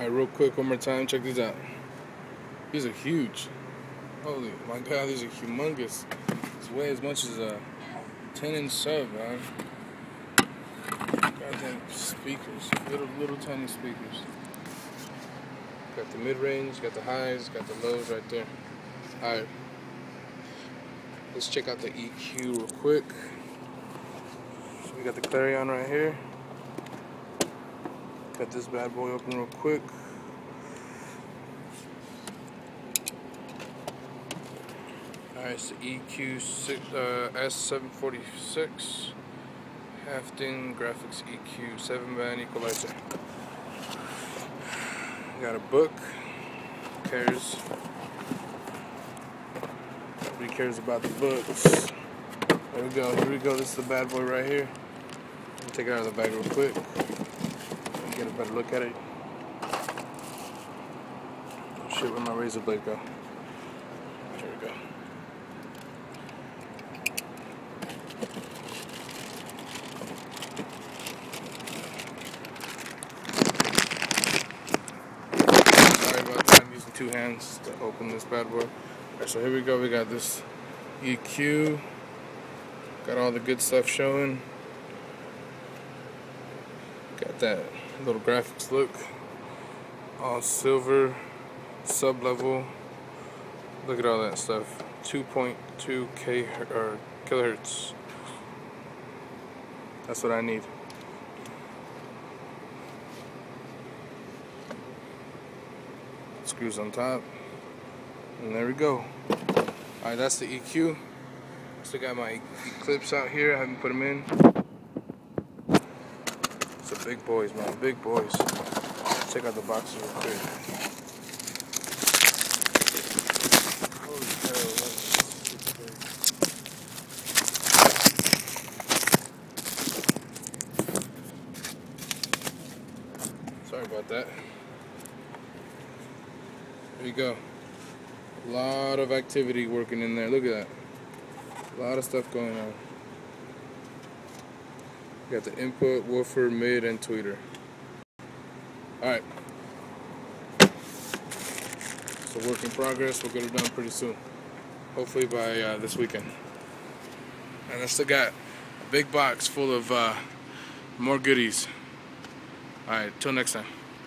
Alright, real quick, one more time, check these out. These are huge. Holy my god, these are humongous. These weigh as much as a 10-inch sub, man. Goddamn speakers, little tiny speakers. Got the mid-range, got the highs, got the lows right there. Alright, let's check out the EQ real quick. So we got the Clarion right here. Got this bad boy open real quick. Alright, it's the EQS746 Hafting Graphics EQ7 equalizer. Got a book. Who cares? Nobody cares about the books. There we go. Here we go. This is the bad boy right here. Let me take it out of the bag real quick. Get a better look at it. Oh shit, where'd my razor blade go? There we go. Sorry about that, I'm using two hands to open this bad boy. Alright, so here we go, we got this EQ. Got all the good stuff showing. Got that little graphics look, all silver, sub level. Look at all that stuff. 2.2 kilohertz. That's what I need. Screws on top, and there we go. Alright, that's the EQ. Still got my clips out here. I haven't put them in. Big boys, man, big boys. Check out the boxes real quick. Holy hell, sorry about that. There you go. A lot of activity working in there. Look at that. A lot of stuff going on. Got the input, woofer, mid, and tweeter. Alright. So work in progress. We'll get it done pretty soon. Hopefully by this weekend. And I still got a big box full of more goodies. Alright, till next time.